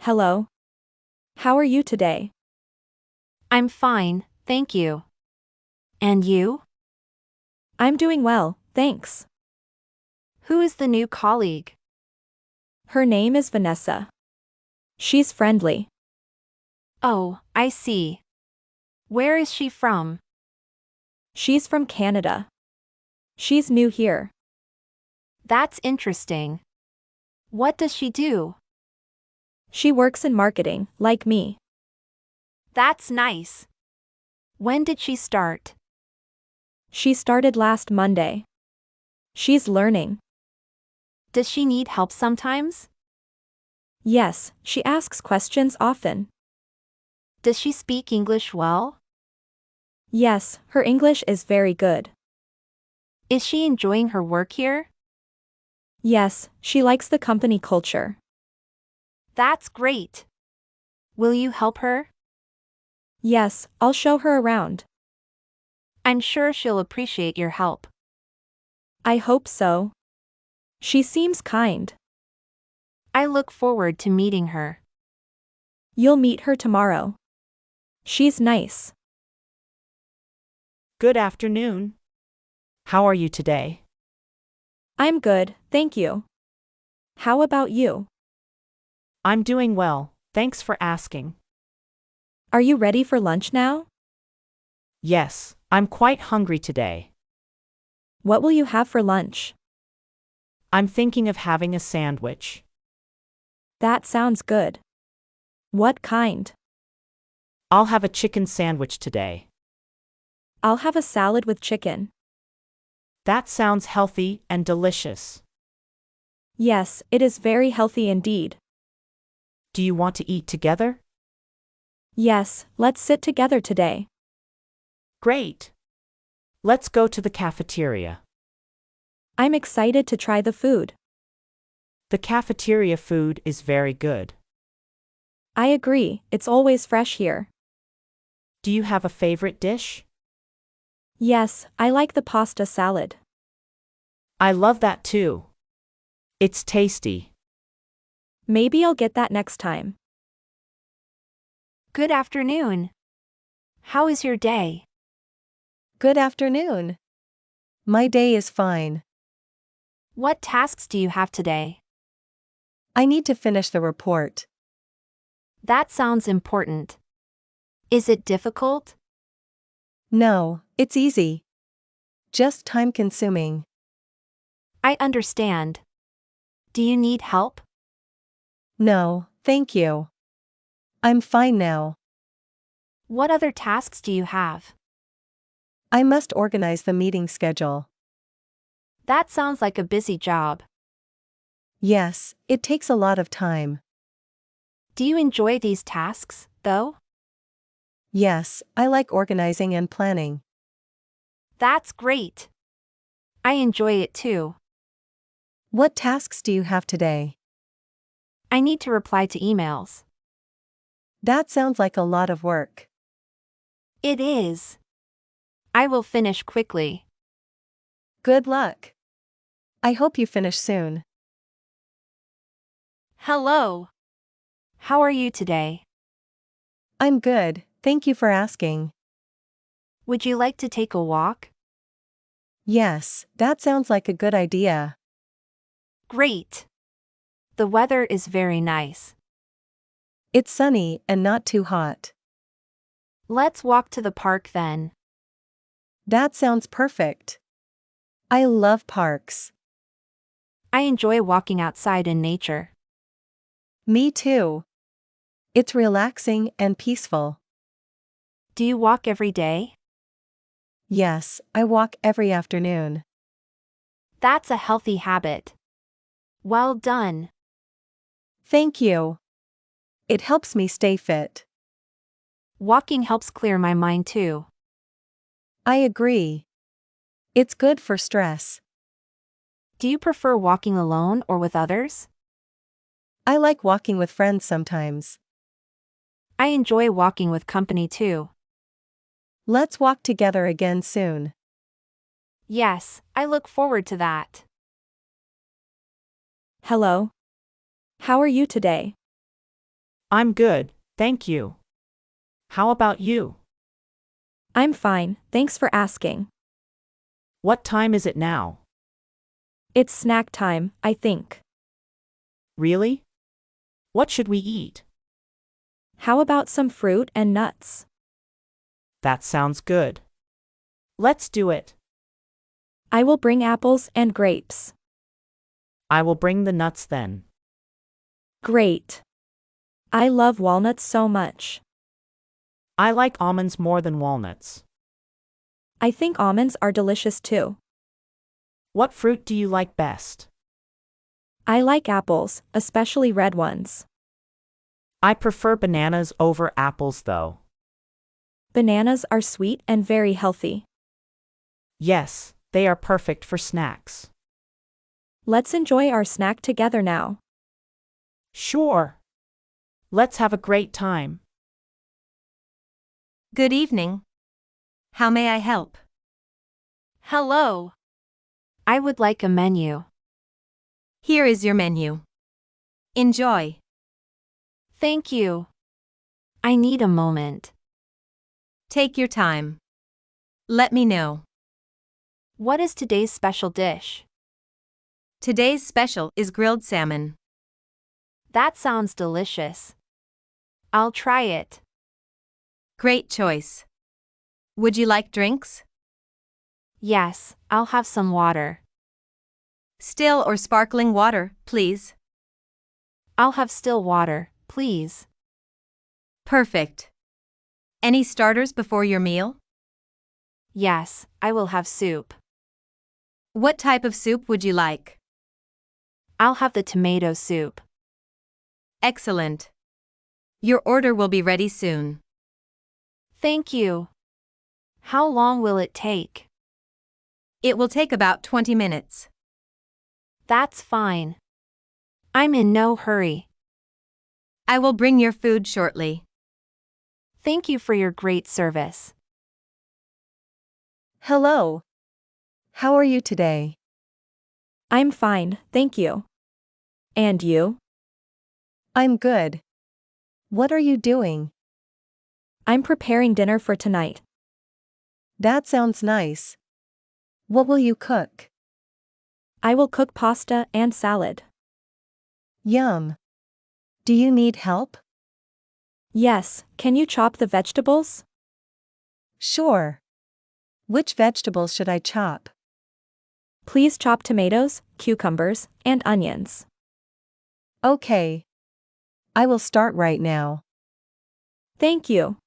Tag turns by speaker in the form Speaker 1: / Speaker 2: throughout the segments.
Speaker 1: Hello. How are you today?
Speaker 2: I'm fine, thank you. And you?
Speaker 1: I'm doing well, thanks.
Speaker 2: Who is the new colleague?
Speaker 1: Her name is Vanessa. She's friendly.
Speaker 2: Oh, I see. Where is she from?
Speaker 1: She's from Canada. She's new here.
Speaker 2: That's interesting. What does she do?
Speaker 1: She works in marketing, like me.
Speaker 2: That's nice. When did she start?
Speaker 1: She started last Monday. She's learning.
Speaker 2: Does she need help sometimes?
Speaker 1: Yes, she asks questions often.
Speaker 2: Does she speak English well?
Speaker 1: Yes, her English is very good.
Speaker 2: Is she enjoying her work here?
Speaker 1: Yes, she likes the company culture.
Speaker 2: That's great. Will you help her?
Speaker 1: Yes, I'll show her around.
Speaker 2: I'm sure she'll appreciate your help.
Speaker 1: I hope so. She seems kind.
Speaker 2: I look forward to meeting her.
Speaker 1: You'll meet her tomorrow. She's nice.
Speaker 3: Good afternoon. How are you today?
Speaker 1: I'm good, thank you. How about you?
Speaker 3: I'm doing well, thanks for asking.
Speaker 1: Are you ready for lunch now?
Speaker 3: Yes, I'm quite hungry today.
Speaker 1: What will you have for lunch?
Speaker 3: I'm thinking of having a sandwich.
Speaker 1: That sounds good. What kind?
Speaker 3: I'll have a chicken sandwich today.
Speaker 1: I'll have a salad with chicken.
Speaker 3: That sounds healthy and delicious.
Speaker 1: Yes, it is very healthy indeed.
Speaker 3: Do you want to eat together?
Speaker 1: Yes, let's sit together today.
Speaker 3: Great. Let's go to the cafeteria.
Speaker 1: I'm excited to try the food.
Speaker 3: The cafeteria food is very good.
Speaker 1: I agree, it's always fresh here.
Speaker 3: Do you have a favorite dish?
Speaker 1: Yes, I like the pasta salad.
Speaker 3: I love that too. It's tasty.
Speaker 1: Maybe I'll get that next time.
Speaker 2: Good afternoon. How is your day?
Speaker 4: Good afternoon. My day is fine.
Speaker 2: What tasks do you have today?
Speaker 4: I need to finish the report.
Speaker 2: That sounds important. Is it difficult?
Speaker 4: No, it's easy. Just time consuming.
Speaker 2: I understand. Do you need help?
Speaker 4: No, thank you. I'm fine now.
Speaker 2: What other tasks do you have?
Speaker 4: I must organize the meeting schedule.
Speaker 2: That sounds like a busy job.
Speaker 4: Yes, it takes a lot of time.
Speaker 2: Do you enjoy these tasks, though?
Speaker 4: Yes, I like organizing and planning.
Speaker 2: That's great. I enjoy it too.
Speaker 4: What tasks do you have today?
Speaker 2: I need to reply to emails.
Speaker 4: That sounds like a lot of work.
Speaker 2: It is. I will finish quickly.
Speaker 4: Good luck. I hope you finish soon.
Speaker 2: Hello. How are you today?
Speaker 4: I'm good, thank you for asking.
Speaker 2: Would you like to take a walk?
Speaker 4: Yes, that sounds like a good idea.
Speaker 2: Great. The weather is very nice.
Speaker 4: It's sunny and not too hot.
Speaker 2: Let's walk to the park then.
Speaker 4: That sounds perfect. I love parks.
Speaker 2: I enjoy walking outside in nature.
Speaker 4: Me too. It's relaxing and peaceful.
Speaker 2: Do you walk every day?
Speaker 4: Yes, I walk every afternoon.
Speaker 2: That's a healthy habit. Well done.
Speaker 4: Thank you. It helps me stay fit.
Speaker 2: Walking helps clear my mind too.
Speaker 4: I agree. It's good for stress.
Speaker 2: Do you prefer walking alone or with others?
Speaker 4: I like walking with friends sometimes.
Speaker 2: I enjoy walking with company too.
Speaker 4: Let's walk together again soon.
Speaker 2: Yes, I look forward to that.
Speaker 1: Hello. How are you today?
Speaker 3: I'm good, thank you. How about you?
Speaker 1: I'm fine, thanks for asking.
Speaker 3: What time is it now?
Speaker 1: It's snack time, I think.
Speaker 3: Really? What should we eat?
Speaker 1: How about some fruit and nuts?
Speaker 3: That sounds good. Let's do it.
Speaker 1: I will bring apples and grapes.
Speaker 3: I will bring the nuts then.
Speaker 1: Great. I love walnuts so much.
Speaker 3: I like almonds more than walnuts.
Speaker 1: I think almonds are delicious too.
Speaker 3: What fruit do you like best?
Speaker 1: I like apples, especially red ones.
Speaker 3: I prefer bananas over apples though.
Speaker 1: Bananas are sweet and very healthy.
Speaker 3: Yes, they are perfect for snacks.
Speaker 1: Let's enjoy our snack together now.
Speaker 3: Sure. Let's have a great time.
Speaker 4: Good evening. How may I help?
Speaker 2: Hello. I would like a menu.
Speaker 4: Here is your menu. Enjoy.
Speaker 2: Thank you. I need a moment.
Speaker 4: Take your time. Let me know.
Speaker 2: What is today's special dish?
Speaker 4: Today's special is grilled salmon.
Speaker 2: That sounds delicious. I'll try it.
Speaker 4: Great choice. Would you like drinks?
Speaker 2: Yes, I'll have some water.
Speaker 4: Still or sparkling water, please.
Speaker 2: I'll have still water, please.
Speaker 4: Perfect. Any starters before your meal?
Speaker 2: Yes, I will have soup.
Speaker 4: What type of soup would you like?
Speaker 2: I'll have the tomato soup.
Speaker 4: Excellent. Your order will be ready soon.
Speaker 2: Thank you. How long will it take?
Speaker 4: It will take about 20 minutes.
Speaker 2: That's fine. I'm in no hurry.
Speaker 4: I will bring your food shortly.
Speaker 2: Thank you for your great service.
Speaker 4: Hello. How are you today?
Speaker 1: I'm fine, thank you. And you?
Speaker 4: I'm good. What are you doing?
Speaker 1: I'm preparing dinner for tonight.
Speaker 4: That sounds nice. What will you cook?
Speaker 1: I will cook pasta and salad.
Speaker 4: Yum. Do you need help?
Speaker 1: Yes, can you chop the vegetables?
Speaker 4: Sure. Which vegetables should I chop?
Speaker 1: Please chop tomatoes, cucumbers, and onions.
Speaker 4: Okay. I will start right now.
Speaker 1: Thank you.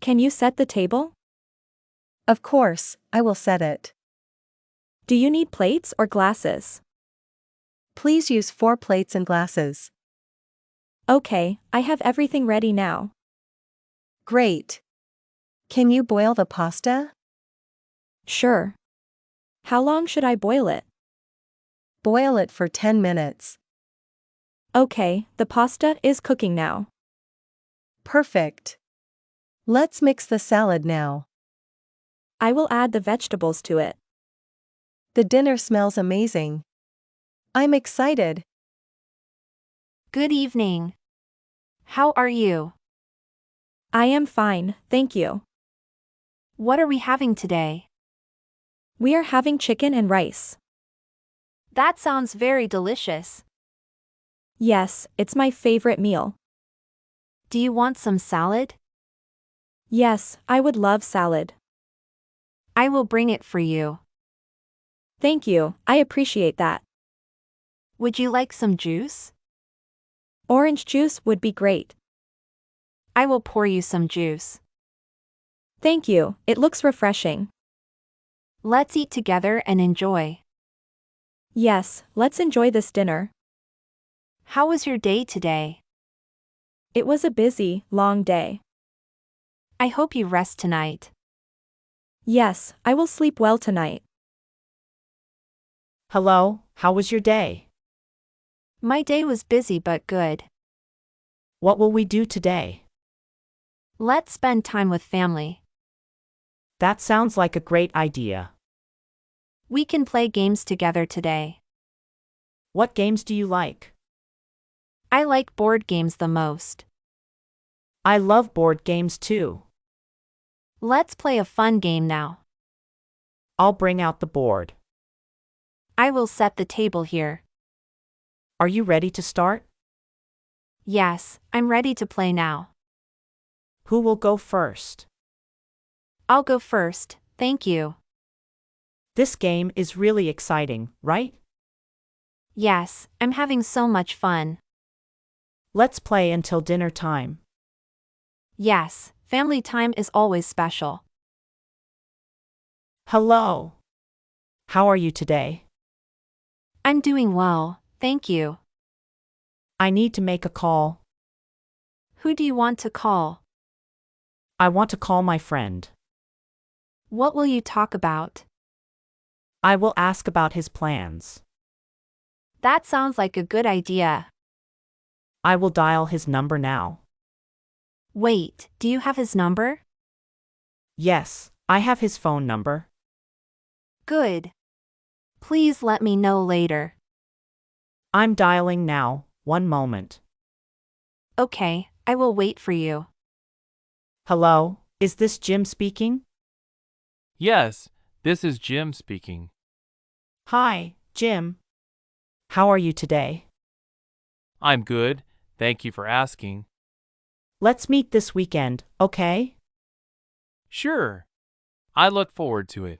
Speaker 1: Can you set the table?
Speaker 4: Of course, I will set it.
Speaker 1: Do you need plates or glasses?
Speaker 4: Please use 4 plates and glasses.
Speaker 1: Okay, I have everything ready now.
Speaker 4: Great. Can you boil the pasta?
Speaker 1: Sure. How long should I boil it?
Speaker 4: Boil it for 10 minutes.
Speaker 1: Okay, the pasta is cooking now.
Speaker 4: Perfect. Let's mix the salad now.
Speaker 1: I will add the vegetables to it.
Speaker 4: The dinner smells amazing. I'm excited.
Speaker 2: Good evening. How are you?
Speaker 1: I am fine, thank you.
Speaker 2: What are we having today?
Speaker 1: We are having chicken and rice.
Speaker 2: That sounds very delicious.
Speaker 1: Yes, it's my favorite meal.
Speaker 2: Do you want some salad?
Speaker 1: Yes, I would love salad.
Speaker 2: I will bring it for you.
Speaker 1: Thank you, I appreciate that.
Speaker 2: Would you like some juice?
Speaker 1: Orange juice would be great.
Speaker 2: I will pour you some juice.
Speaker 1: Thank you, it looks refreshing.
Speaker 2: Let's eat together and enjoy.
Speaker 1: Yes, let's enjoy this dinner.
Speaker 2: How was your day today?
Speaker 1: It was a busy, long day.
Speaker 2: I hope you rest tonight.
Speaker 1: Yes, I will sleep well tonight.
Speaker 3: Hello, how was your day?
Speaker 2: My day was busy but good.
Speaker 3: What will we do today?
Speaker 2: Let's spend time with family.
Speaker 3: That sounds like a great idea.
Speaker 2: We can play games together today.
Speaker 3: What games do you like?
Speaker 2: I like board games the most.
Speaker 3: I love board games too.
Speaker 2: Let's play a fun game now.
Speaker 3: I'll bring out the board.
Speaker 2: I will set the table here.
Speaker 3: Are you ready to start?
Speaker 2: Yes, I'm ready to play now.
Speaker 3: Who will go first?
Speaker 2: I'll go first, thank you.
Speaker 3: This game is really exciting, right?
Speaker 2: Yes, I'm having so much fun.
Speaker 3: Let's play until dinner time.
Speaker 2: Yes, family time is always special.
Speaker 3: Hello. How are you today?
Speaker 2: I'm doing well, thank you.
Speaker 3: I need to make a call.
Speaker 2: Who do you want to call?
Speaker 3: I want to call my friend.
Speaker 2: What will you talk about?
Speaker 3: I will ask about his plans.
Speaker 2: That sounds like a good idea.
Speaker 3: I will dial his number now.
Speaker 2: Wait, do you have his number?
Speaker 3: Yes, I have his phone number.
Speaker 2: Good. Please let me know later.
Speaker 3: I'm dialing now, one moment.
Speaker 2: Okay, I will wait for you.
Speaker 3: Hello, is this Jim speaking?
Speaker 5: Yes, this is Jim speaking.
Speaker 3: Hi, Jim. How are you today?
Speaker 5: I'm good, thank you for asking.
Speaker 3: Let's meet this weekend, okay?
Speaker 5: Sure. I look forward to it.